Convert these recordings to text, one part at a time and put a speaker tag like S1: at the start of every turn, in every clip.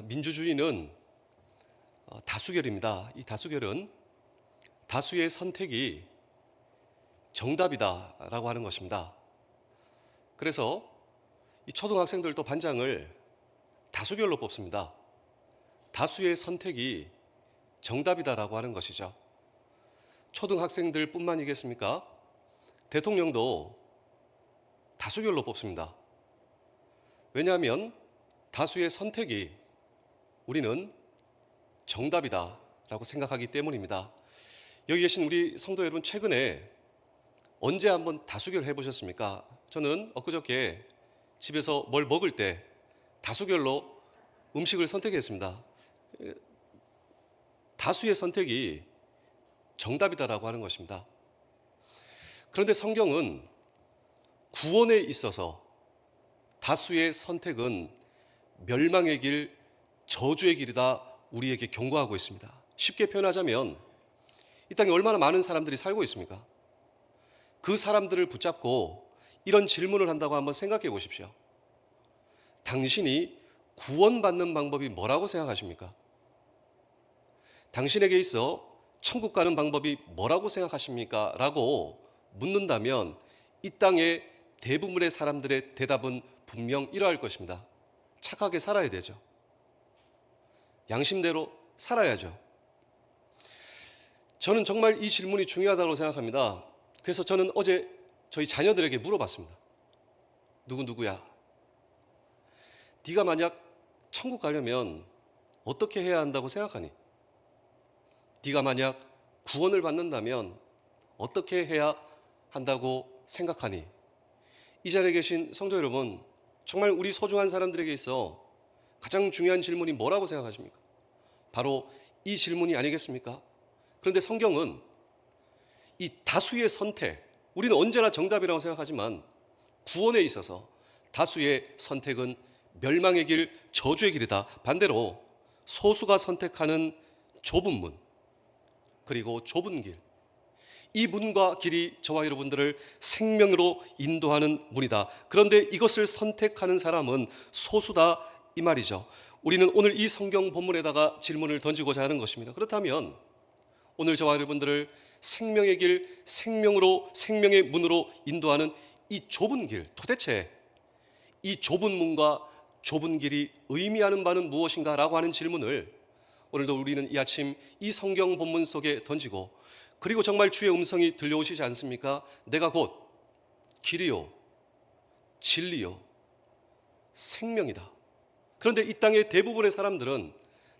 S1: 민주주의는 다수결입니다. 이 다수결은 다수의 선택이 정답이다라고 하는 것입니다. 그래서 이 초등학생들도 반장을 다수결로 뽑습니다. 다수의 선택이 정답이다라고 하는 것이죠. 초등학생들 뿐만이겠습니까? 대통령도 다수결로 뽑습니다. 왜냐하면 다수의 선택이 우리는 정답이다라고 생각하기 때문입니다. 여기 계신 우리 성도 여러분, 최근에 언제 한번 다수결 해보셨습니까? 저는 엊그저께 집에서 뭘 먹을 때 다수결로 음식을 선택했습니다. 다수의 선택이 정답이다라고 하는 것입니다. 그런데 성경은 구원에 있어서 다수의 선택은 멸망의 길, 저주의 길이다 우리에게 경고하고 있습니다. 쉽게 표현하자면 이 땅에 얼마나 많은 사람들이 살고 있습니까? 그 사람들을 붙잡고 이런 질문을 한다고 한번 생각해 보십시오. 당신이 구원받는 방법이 뭐라고 생각하십니까? 당신에게 있어 천국 가는 방법이 뭐라고 생각하십니까? 라고 묻는다면 이 땅의 대부분의 사람들의 대답은 분명 이러할 것입니다. 착하게 살아야 되죠. 양심대로 살아야죠. 저는 정말 이 질문이 중요하다고 생각합니다. 그래서 저는 어제 저희 자녀들에게 물어봤습니다. 누구야? 네가 만약 천국 가려면 어떻게 해야 한다고 생각하니? 네가 만약 구원을 받는다면 어떻게 해야 한다고 생각하니? 이 자리에 계신 성도 여러분, 정말 우리 소중한 사람들에게 있어 가장 중요한 질문이 뭐라고 생각하십니까? 바로 이 질문이 아니겠습니까? 그런데 성경은 이 다수의 선택, 우리는 언제나 정답이라고 생각하지만 구원에 있어서 다수의 선택은 멸망의 길, 저주의 길이다. 반대로 소수가 선택하는 좁은 문, 그리고 좁은 길, 이 문과 길이 저와 여러분들을 생명으로 인도하는 문이다. 그런데 이것을 선택하는 사람은 소수다 이 말이죠. 우리는 오늘 이 성경 본문에다가 질문을 던지고자 하는 것입니다. 그렇다면 오늘 저와 여러분들을 생명의 길, 생명으로, 생명의 문으로 인도하는 이 좁은 길, 도대체 이 좁은 문과 좁은 길이 의미하는 바는 무엇인가 라고 하는 질문을 오늘도 우리는 이 아침 이 성경 본문 속에 던지고, 그리고 정말 주의 음성이 들려오시지 않습니까? 내가 곧 길이요 진리요 생명이다. 그런데 이 땅의 대부분의 사람들은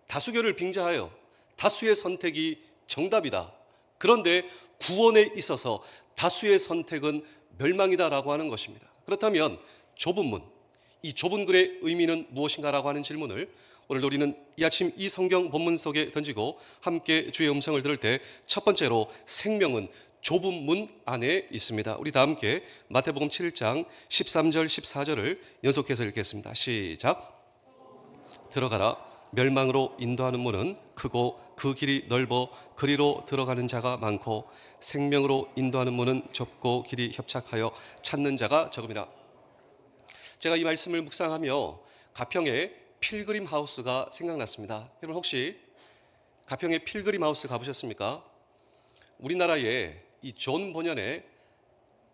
S1: 다수결을 빙자하여 다수의 선택이 정답이다. 그런데 구원에 있어서 다수의 선택은 멸망이다라고 하는 것입니다. 그렇다면 좁은 문, 이 좁은 글의 의미는 무엇인가라고 하는 질문을 오늘 우리는 이 아침 이 성경 본문 속에 던지고 함께 주의 음성을 들을 때 첫 번째로 생명은 좁은 문 안에 있습니다. 우리 다 함께 마태복음 7장 13절 14절을 연속해서 읽겠습니다. 시작. 들어가라. 멸망으로 인도하는 문은 크고 그 길이 넓어 그리로 들어가는 자가 많고 생명으로 인도하는 문은 좁고 길이 협착하여 찾는 자가 적음이라. 제가 이 말씀을 묵상하며 가평의 필그림 하우스가 생각났습니다. 여러분 혹시 가평의 필그림 하우스 가보셨습니까? 우리나라에 이 존 번연의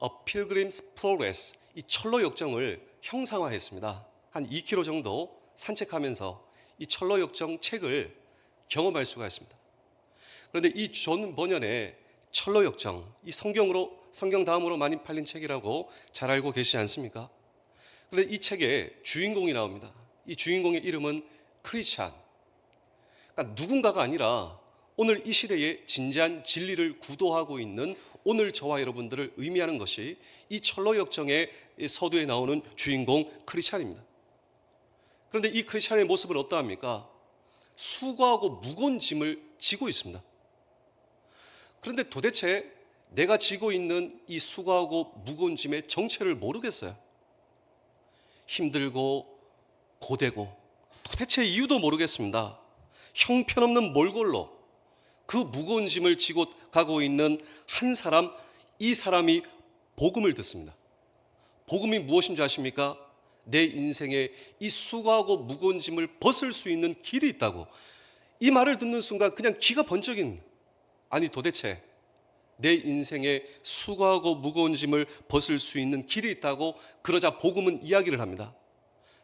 S1: A Pilgrim's Progress, 이 철로 역정을 형상화했습니다. 한 2km 정도 산책하면서 이 철로 역정 책을 경험할 수가 있습니다. 그런데 이 존 번연의 철로 역정, 이 성경 다음으로 많이 팔린 책이라고 잘 알고 계시지 않습니까? 그런데 이 책에 주인공이 나옵니다. 이 주인공의 이름은 크리스찬. 그러니까 누군가가 아니라 오늘 이 시대에 진지한 진리를 구도하고 있는 오늘 저와 여러분들을 의미하는 것이 이 철로 역정의 서두에 나오는 주인공 크리스찬입니다. 그런데 이 크리스찬의 모습은 어떠합니까? 수고하고 무거운 짐을 지고 있습니다. 그런데 도대체 내가 지고 있는 이 수고하고 무거운 짐의 정체를 모르겠어요. 힘들고 고되고 도대체 이유도 모르겠습니다. 형편없는 몰골로 그 무거운 짐을 지고 가고 있는 한 사람, 이 사람이 복음을 듣습니다. 복음이 무엇인 줄 아십니까? 내 인생에 이 수고하고 무거운 짐을 벗을 수 있는 길이 있다고. 이 말을 듣는 순간 그냥 기가 번쩍인, 아니 도대체 내 인생에 수고하고 무거운 짐을 벗을 수 있는 길이 있다고. 그러자 복음은 이야기를 합니다.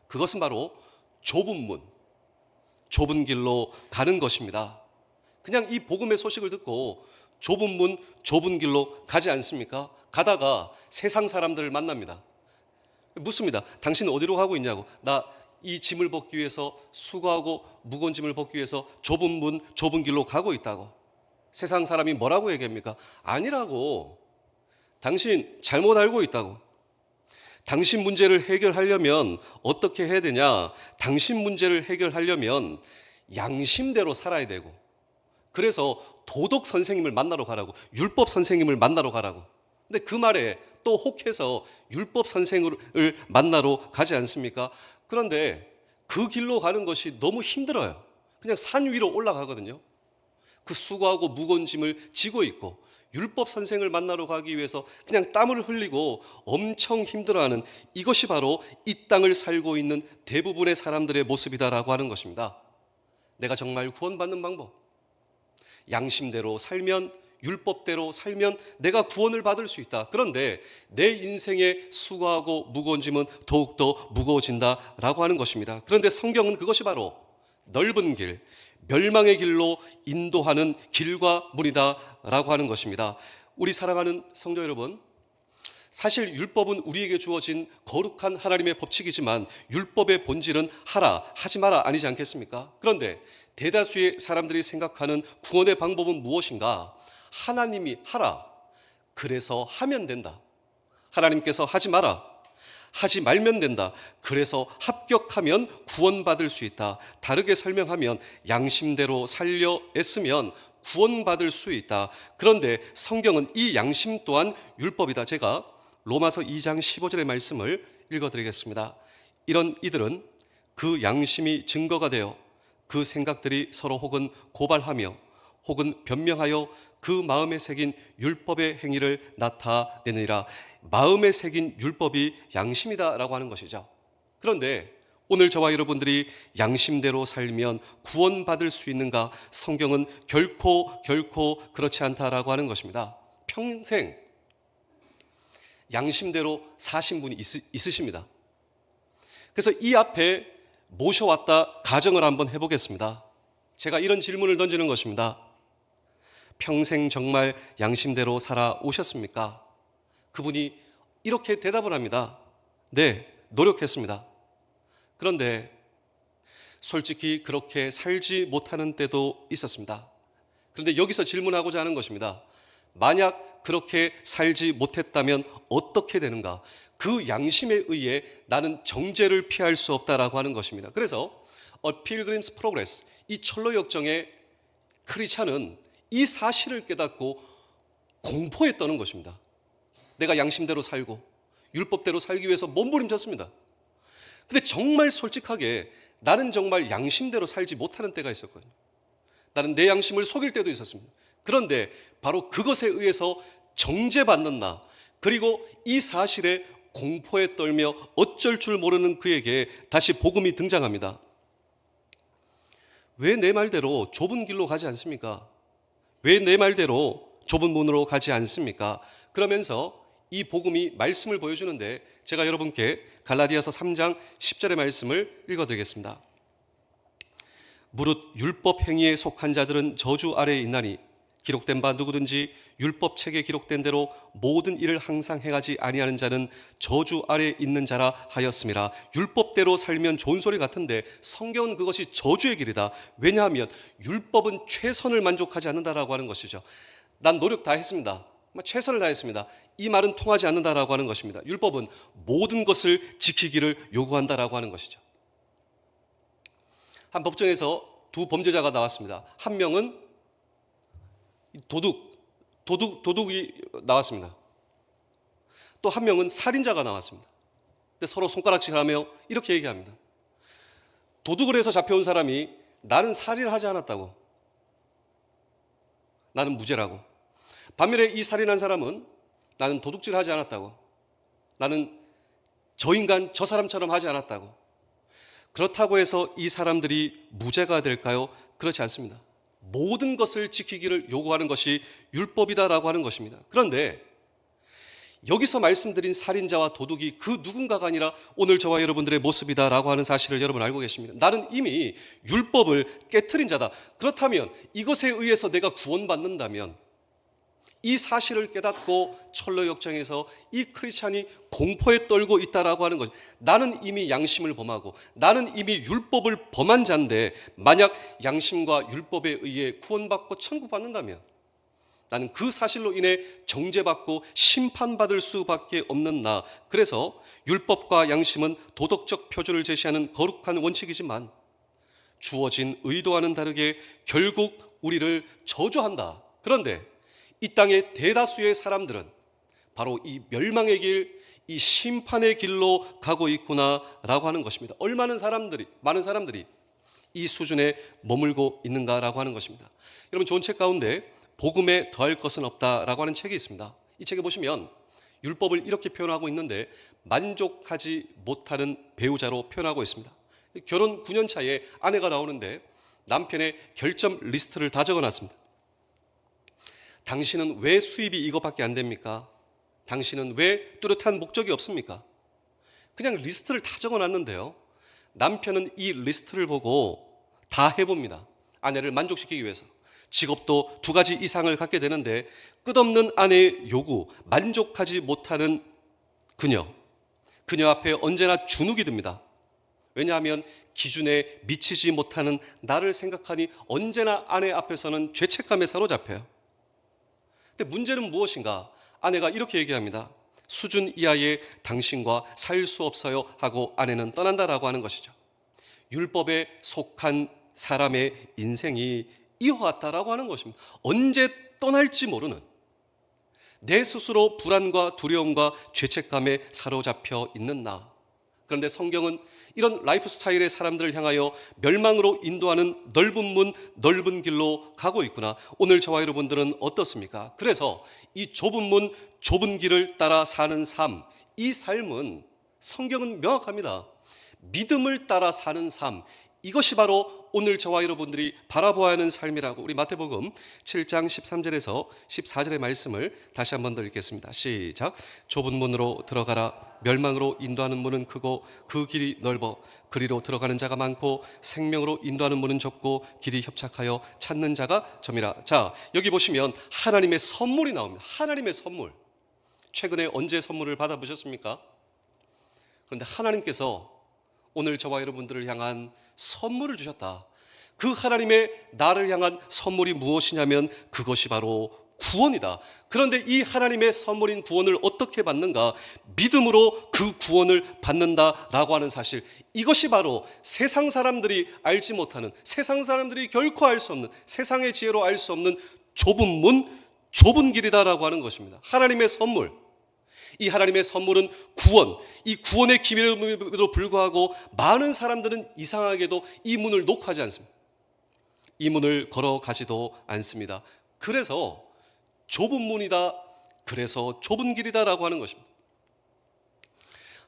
S1: 그것은 바로 좁은 문, 좁은 길로 가는 것입니다. 그냥 이 복음의 소식을 듣고 좁은 문, 좁은 길로 가지 않습니까? 가다가 세상 사람들을 만납니다. 묻습니다. 당신은 어디로 가고 있냐고. 나 이 짐을 벗기 위해서, 수고하고 무거운 짐을 벗기 위해서 좁은 문, 좁은 길로 가고 있다고. 세상 사람이 뭐라고 얘기합니까? 아니라고. 당신 잘못 알고 있다고. 당신 문제를 해결하려면 어떻게 해야 되냐? 당신 문제를 해결하려면 양심대로 살아야 되고, 그래서 도덕 선생님을 만나러 가라고, 율법 선생님을 만나러 가라고. 근데 그 말에 또 혹해서 율법 선생을 만나러 가지 않습니까? 그런데 그 길로 가는 것이 너무 힘들어요. 그냥 산 위로 올라가거든요. 그 수고하고 무거운 짐을 지고 있고, 율법 선생을 만나러 가기 위해서 그냥 땀을 흘리고 엄청 힘들어하는, 이것이 바로 이 땅을 살고 있는 대부분의 사람들의 모습이다라고 하는 것입니다. 내가 정말 구원받는 방법, 양심대로 살면, 율법대로 살면 내가 구원을 받을 수 있다. 그런데 내 인생에 수고하고 무거운 짐은 더욱더 무거워진다라고 하는 것입니다. 그런데 성경은 그것이 바로 넓은 길, 멸망의 길로 인도하는 길과 문이다라고 하는 것입니다. 우리 사랑하는 성도 여러분, 사실 율법은 우리에게 주어진 거룩한 하나님의 법칙이지만 율법의 본질은 하라, 하지 마라 아니지 않겠습니까? 그런데 대다수의 사람들이 생각하는 구원의 방법은 무엇인가? 하나님이 하라, 그래서 하면 된다. 하나님께서 하지 마라, 하지 말면 된다. 그래서 합격하면 구원받을 수 있다. 다르게 설명하면 양심대로 살려 애쓰면 구원받을 수 있다. 그런데 성경은 이 양심 또한 율법이다. 제가 로마서 2장 15절의 말씀을 읽어드리겠습니다. 이런 이들은 그 양심이 증거가 되어 그 생각들이 서로 혹은 고발하며 혹은 변명하여 그 마음에 새긴 율법의 행위를 나타내느니라. 마음에 새긴 율법이 양심이다라고 하는 것이죠. 그런데 오늘 저와 여러분들이 양심대로 살면 구원받을 수 있는가? 성경은 결코 그렇지 않다라고 하는 것입니다. 평생 양심대로 사신 분이 있으십니다. 그래서 이 앞에 모셔왔다 가정을 한번 해보겠습니다. 제가 이런 질문을 던지는 것입니다. 평생 정말 양심대로 살아오셨습니까? 그분이 이렇게 대답을 합니다. 네, 노력했습니다. 그런데 솔직히 그렇게 살지 못하는 때도 있었습니다. 그런데 여기서 질문하고자 하는 것입니다. 만약 그렇게 살지 못했다면 어떻게 되는가? 그 양심에 의해 나는 정죄를 피할 수 없다라고 하는 것입니다. 그래서 A Pilgrim's Progress, 이 철로 역정의 크리스찬은 이 사실을 깨닫고 공포에 떠는 것입니다. 내가 양심대로 살고 율법대로 살기 위해서 몸부림쳤습니다. 근데 정말 솔직하게 나는 정말 양심대로 살지 못하는 때가 있었거든요. 나는 내 양심을 속일 때도 있었습니다. 그런데 바로 그것에 의해서 정죄받는 나, 그리고 이 사실에 공포에 떨며 어쩔 줄 모르는 그에게 다시 복음이 등장합니다. 왜 내 말대로 좁은 길로 가지 않습니까? 왜 내 말대로 좁은 문으로 가지 않습니까? 그러면서 이 복음이 말씀을 보여주는데 제가 여러분께 갈라디아서 3장 10절의 말씀을 읽어드리겠습니다. 무릇 율법 행위에 속한 자들은 저주 아래에 있나니 기록된 바 누구든지 율법 책에 기록된 대로 모든 일을 항상 행하지 아니하는 자는 저주 아래에 있는 자라 하였음이라. 율법대로 살면 좋은 소리 같은데 성경은 그것이 저주의 길이다. 왜냐하면 율법은 최선을 만족하지 않는다라고 하는 것이죠. 난 노력 다 했습니다. 최선을 다했습니다. 이 말은 통하지 않는다라고 하는 것입니다. 율법은 모든 것을 지키기를 요구한다라고 하는 것이죠. 한 법정에서 두 범죄자가 나왔습니다. 한 명은 도둑이 나왔습니다. 또 한 명은 살인자가 나왔습니다. 근데 서로 손가락질하며 이렇게 얘기합니다. 도둑을 해서 잡혀온 사람이 나는 살인을 하지 않았다고, 나는 무죄라고. 반면에 이 살인한 사람은 나는 도둑질하지 않았다고, 나는 저 인간 저 사람처럼 하지 않았다고. 그렇다고 해서 이 사람들이 무죄가 될까요? 그렇지 않습니다. 모든 것을 지키기를 요구하는 것이 율법이다라고 하는 것입니다. 그런데 여기서 말씀드린 살인자와 도둑이 그 누군가가 아니라 오늘 저와 여러분들의 모습이다라고 하는 사실을 여러분 알고 계십니다. 나는 이미 율법을 깨트린 자다. 그렇다면 이것에 의해서 내가 구원받는다면 이 사실을 깨닫고 철로 역정에서 이 크리스찬이 공포에 떨고 있다라고 하는 거죠. 나는 이미 양심을 범하고 나는 이미 율법을 범한 자인데 만약 양심과 율법에 의해 구원받고 천국받는다면 나는 그 사실로 인해 정죄받고 심판받을 수밖에 없는 나. 그래서 율법과 양심은 도덕적 표준을 제시하는 거룩한 원칙이지만 주어진 의도와는 다르게 결국 우리를 저주한다. 그런데 이 땅의 대다수의 사람들은 바로 이 멸망의 길, 이 심판의 길로 가고 있구나라고 하는 것입니다. 많은 사람들이 이 수준에 머물고 있는가라고 하는 것입니다. 여러분 좋은 책 가운데 복음에 더할 것은 없다라고 하는 책이 있습니다. 이 책에 보시면 율법을 이렇게 표현하고 있는데 만족하지 못하는 배우자로 표현하고 있습니다. 결혼 9년 차에 아내가 나오는데 남편의 결점 리스트를 다 적어놨습니다. 당신은 왜 수입이 이것밖에 안 됩니까? 당신은 왜 뚜렷한 목적이 없습니까? 그냥 리스트를 다 적어놨는데요. 남편은 이 리스트를 보고 다 해봅니다. 아내를 만족시키기 위해서. 직업도 2가지 이상을 갖게 되는데 끝없는 아내의 요구, 만족하지 못하는 그녀 앞에 언제나 주눅이 듭니다. 왜냐하면 기준에 미치지 못하는 나를 생각하니 언제나 아내 앞에서는 죄책감에 사로잡혀요. 근데 문제는 무엇인가? 아내가 이렇게 얘기합니다. 수준 이하의 당신과 살 수 없어요 하고 아내는 떠난다라고 하는 것이죠. 율법에 속한 사람의 인생이 이와 같다라고 하는 것입니다. 언제 떠날지 모르는 내 스스로 불안과 두려움과 죄책감에 사로잡혀 있는 나. 그런데 성경은 이런 라이프 스타일의 사람들을 향하여 멸망으로 인도하는 넓은 문, 넓은 길로 가고 있구나. 오늘 저와 여러분들은 어떻습니까? 그래서 이 좁은 문, 좁은 길을 따라 사는 삶, 이 삶은 성경은 명확합니다. 믿음을 따라 사는 삶, 이것이 바로 오늘 저와 여러분들이 바라보아야 하는 삶이라고. 우리 마태복음 7장 13절에서 14절의 말씀을 다시 한 번 더 읽겠습니다. 시작. 좁은 문으로 들어가라. 멸망으로 인도하는 문은 크고 그 길이 넓어 그리로 들어가는 자가 많고 생명으로 인도하는 문은 좁고 길이 협착하여 찾는 자가 점이라. 자, 여기 보시면 하나님의 선물이 나옵니다. 하나님의 선물. 최근에 언제 선물을 받아보셨습니까? 그런데 하나님께서 오늘 저와 여러분들을 향한 선물을 주셨다. 그 하나님의 나를 향한 선물이 무엇이냐면 그것이 바로 구원이다. 그런데 이 하나님의 선물인 구원을 어떻게 받는가? 믿음으로 그 구원을 받는다라고 하는 사실, 이것이 바로 세상 사람들이 알지 못하는, 세상 사람들이 결코 알 수 없는, 세상의 지혜로 알 수 없는 좁은 문, 좁은 길이다라고 하는 것입니다. 하나님의 선물, 이 하나님의 선물은 구원, 이 구원의 기밀에도 불구하고 많은 사람들은 이상하게도 이 문을 녹화하지 않습니다. 이 문을 걸어가지도 않습니다. 그래서 좁은 문이다, 그래서 좁은 길이다라고 하는 것입니다.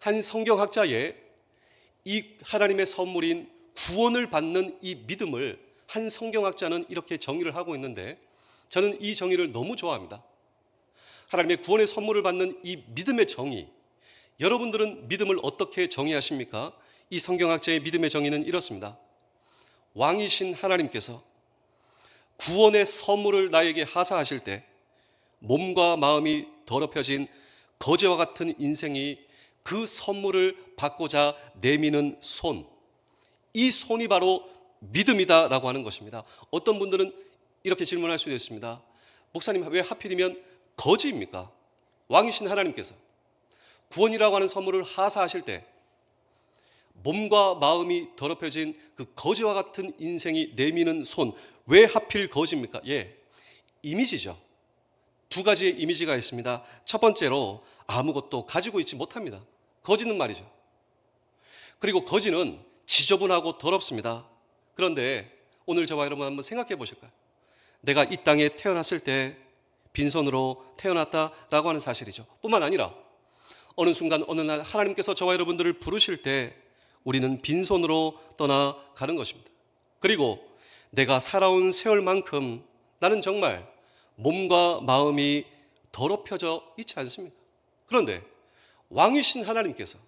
S1: 한 성경학자의 이 하나님의 선물인 구원을 받는 이 믿음을 한 성경학자는 이렇게 정의를 하고 있는데 저는 이 정의를 너무 좋아합니다. 하나님의 구원의 선물을 받는 이 믿음의 정의, 여러분들은 믿음을 어떻게 정의하십니까? 이 성경학자의 믿음의 정의는 이렇습니다. 왕이신 하나님께서 구원의 선물을 나에게 하사하실 때 몸과 마음이 더럽혀진 거지와 같은 인생이 그 선물을 받고자 내미는 손, 이 손이 바로 믿음이다라고 하는 것입니다. 어떤 분들은 이렇게 질문할 수도 있습니다. 목사님, 왜 하필이면 거지입니까? 왕이신 하나님께서 구원이라고 하는 선물을 하사하실 때 몸과 마음이 더럽혀진 그 거지와 같은 인생이 내미는 손, 왜 하필 거지입니까? 이미지죠. 2가지의 이미지가 있습니다. 첫 번째로 아무것도 가지고 있지 못합니다. 거지는 말이죠. 그리고 거지는 지저분하고 더럽습니다. 그런데 오늘 저와 여러분 한번 생각해 보실까요? 내가 이 땅에 태어났을 때 빈손으로 태어났다라고 하는 사실이죠. 뿐만 아니라 어느 순간 어느 날 하나님께서 저와 여러분들을 부르실 때 우리는 빈손으로 떠나가는 것입니다. 그리고 내가 살아온 세월만큼 나는 정말 몸과 마음이 더럽혀져 있지 않습니까? 그런데 왕이신 하나님께서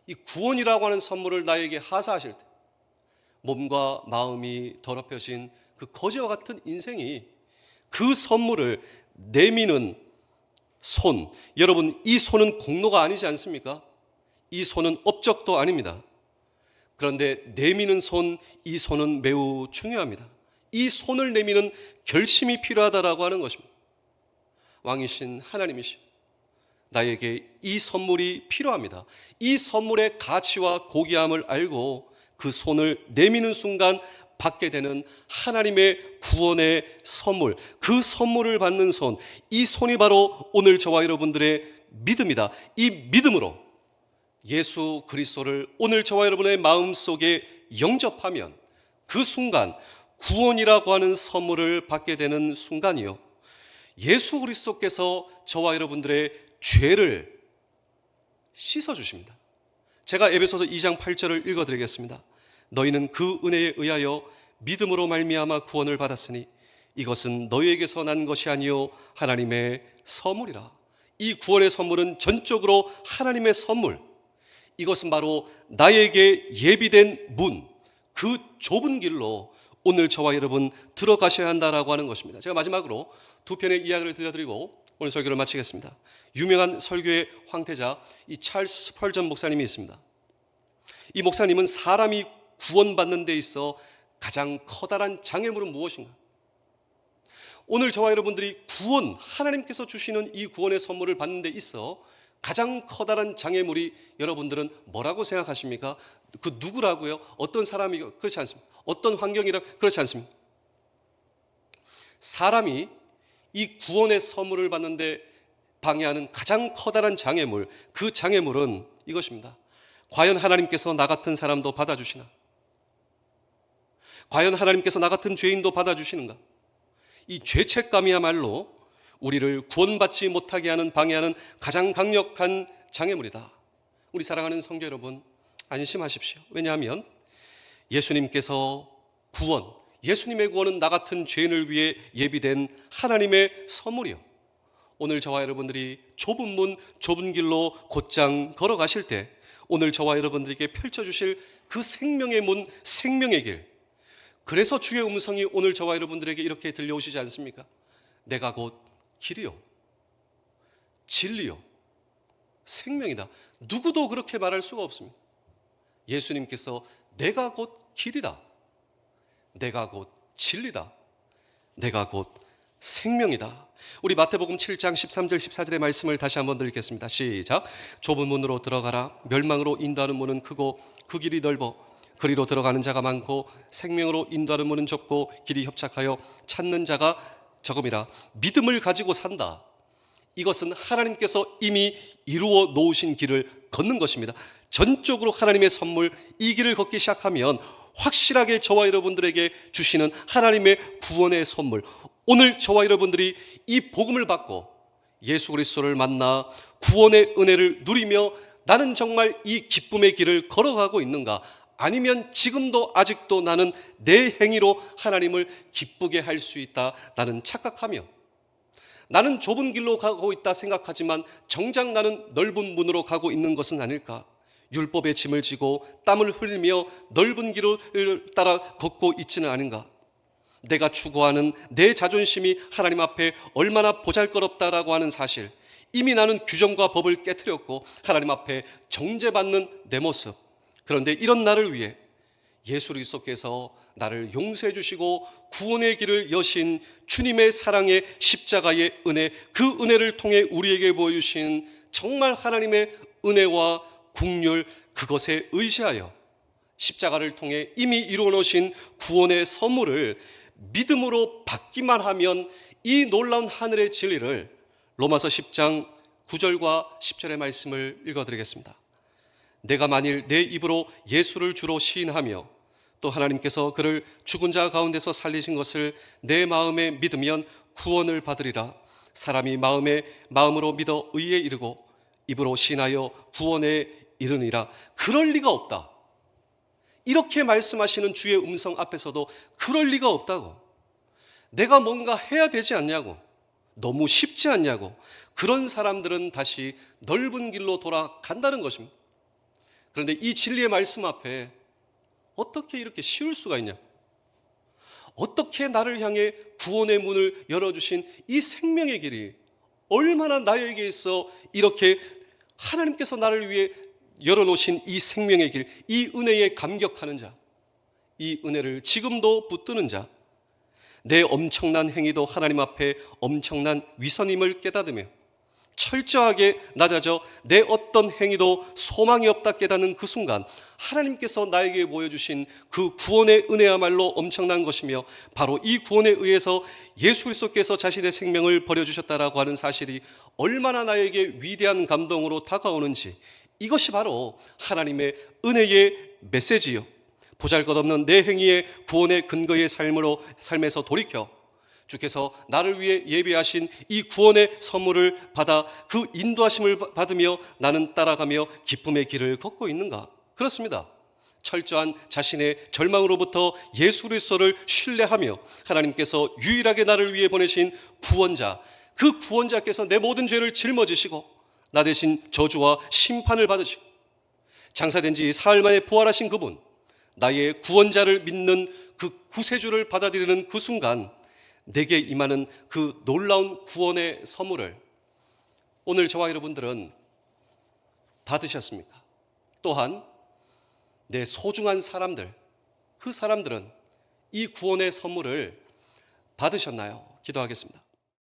S1: 이 구원이라고 하는 선물을 나에게 하사하실 때 몸과 마음이 더럽혀진 그 거지와 같은 인생이 그 선물을 내미는 손, 여러분 이 손은 공로가 아니지 않습니까? 이 손은 업적도 아닙니다. 그런데 내미는 손, 이 손은 매우 중요합니다. 이 손을 내미는 결심이 필요하다라고 하는 것입니다. 왕이신 하나님이시오, 나에게 이 선물이 필요합니다. 이 선물의 가치와 고귀함을 알고 그 손을 내미는 순간 받게 되는 하나님의 구원의 선물, 그 선물을 받는 손, 이 손이 바로 오늘 저와 여러분들의 믿음이다. 이 믿음으로 예수 그리스도를 오늘 저와 여러분의 마음속에 영접하면 그 순간 구원이라고 하는 선물을 받게 되는 순간이요, 예수 그리스도께서 저와 여러분들의 죄를 씻어주십니다. 제가 에베소서 2장 8절을 읽어드리겠습니다. 너희는 그 은혜에 의하여 믿음으로 말미암아 구원을 받았으니 이것은 너희에게서 난 것이 아니요 하나님의 선물이라. 이 구원의 선물은 전적으로 하나님의 선물, 이것은 바로 나에게 예비된 문, 그 좁은 길로 오늘 저와 여러분 들어가셔야 한다라고 하는 것입니다. 제가 마지막으로 두 편의 이야기를 들려드리고 오늘 설교를 마치겠습니다. 유명한 설교의 황태자 이 찰스 스펄전 목사님이 있습니다. 이 목사님은 사람이 구원받는 데 있어 가장 커다란 장애물은 무엇인가? 오늘 저와 여러분들이 구원, 하나님께서 주시는 이 구원의 선물을 받는 데 있어 가장 커다란 장애물이 여러분들은 뭐라고 생각하십니까? 그 누구라고요? 어떤 사람이? 그렇지 않습니다. 어떤 환경이라? 그렇지 않습니다. 사람이 이 구원의 선물을 받는데 방해하는 가장 커다란 장애물, 그 장애물은 이것입니다. 과연 하나님께서 나 같은 사람도 받아주시나? 과연 하나님께서 나 같은 죄인도 받아주시는가? 이 죄책감이야말로 우리를 구원받지 못하게 하는, 방해하는 가장 강력한 장애물이다. 우리 사랑하는 성도 여러분, 안심하십시오. 왜냐하면 예수님께서 구원, 예수님의 구원은 나 같은 죄인을 위해 예비된 하나님의 선물이요, 오늘 저와 여러분들이 좁은 문, 좁은 길로 곧장 걸어가실 때 오늘 저와 여러분들에게 펼쳐주실 그 생명의 문, 생명의 길, 그래서 주의 음성이 오늘 저와 여러분들에게 이렇게 들려오시지 않습니까? 내가 곧 길이요, 진리요, 생명이다. 누구도 그렇게 말할 수가 없습니다. 예수님께서 내가 곧 길이다, 내가 곧 진리다, 내가 곧 생명이다. 우리 마태복음 7장 13절 14절의 말씀을 다시 한번 드리겠습니다. 시작. 좁은 문으로 들어가라. 멸망으로 인도하는 문은 크고 그 길이 넓어 그리로 들어가는 자가 많고 생명으로 인도하는 문은 좁고 길이 협착하여 찾는 자가 적음이라. 믿음을 가지고 산다. 이것은 하나님께서 이미 이루어 놓으신 길을 걷는 것입니다. 전적으로 하나님의 선물, 이 길을 걷기 시작하면 확실하게 저와 여러분들에게 주시는 하나님의 구원의 선물, 오늘 저와 여러분들이 이 복음을 받고 예수 그리스도를 만나 구원의 은혜를 누리며 나는 정말 이 기쁨의 길을 걸어가고 있는가? 아니면 지금도 아직도 나는 내 행위로 하나님을 기쁘게 할 수 있다, 나는 착각하며 나는 좁은 길로 가고 있다 생각하지만 정작 나는 넓은 문으로 가고 있는 것은 아닐까? 율법의 짐을 지고 땀을 흘리며 넓은 길을 따라 걷고 있지는 않은가? 내가 추구하는 내 자존심이 하나님 앞에 얼마나 보잘것없다라고 하는 사실, 이미 나는 규정과 법을 깨트렸고 하나님 앞에 정죄받는 내 모습. 그런데 이런 나를 위해 예수 그리스도께서 나를 용서해 주시고 구원의 길을 여신 주님의 사랑의 십자가의 은혜, 그 은혜를 통해 우리에게 보여주신 정말 하나님의 은혜와 긍휼, 그것에 의지하여 십자가를 통해 이미 이루어 놓으신 구원의 선물을 믿음으로 받기만 하면 이 놀라운 하늘의 진리를, 로마서 10장 9절과 10절의 말씀을 읽어드리겠습니다. 내가 만일 내 입으로 예수를 주로 시인하며 또 하나님께서 그를 죽은 자 가운데서 살리신 것을 내 마음에 믿으면 구원을 받으리라. 사람이 마음으로 믿어 의에 이르고 입으로 시인하여 구원에 이르니라. 그럴 리가 없다. 이렇게 말씀하시는 주의 음성 앞에서도 그럴 리가 없다고. 내가 뭔가 해야 되지 않냐고. 너무 쉽지 않냐고. 그런 사람들은 다시 넓은 길로 돌아간다는 것입니다. 그런데 이 진리의 말씀 앞에 어떻게 이렇게 쉬울 수가 있냐? 어떻게 나를 향해 구원의 문을 열어주신 이 생명의 길이 얼마나 나에게 있어 이렇게 하나님께서 나를 위해 열어놓으신 이 생명의 길, 이 은혜에 감격하는 자, 이 은혜를 지금도 붙드는 자, 내 엄청난 행위도 하나님 앞에 엄청난 위선임을 깨닫으며 철저하게 낮아져 내 어떤 행위도 소망이 없다 깨닫는 그 순간 하나님께서 나에게 보여주신 그 구원의 은혜야말로 엄청난 것이며 바로 이 구원에 의해서 예수 그리스도께서 자신의 생명을 버려주셨다라고 하는 사실이 얼마나 나에게 위대한 감동으로 다가오는지, 이것이 바로 하나님의 은혜의 메시지요. 보잘것없는 내 행위의 구원의 근거의 삶에서 돌이켜 주께서 나를 위해 예비하신 이 구원의 선물을 받아 그 인도하심을 받으며 나는 따라가며 기쁨의 길을 걷고 있는가? 그렇습니다. 철저한 자신의 절망으로부터 예수 그리스도를 신뢰하며 하나님께서 유일하게 나를 위해 보내신 구원자, 그 구원자께서 내 모든 죄를 짊어지시고 나 대신 저주와 심판을 받으시고 장사된 지 사흘 만에 부활하신 그분, 나의 구원자를 믿는 그 구세주를 받아들이는 그 순간 내게 임하는 그 놀라운 구원의 선물을 오늘 저와 여러분들은 받으셨습니까? 또한 내 소중한 사람들, 그 사람들은 이 구원의 선물을 받으셨나요? 기도하겠습니다.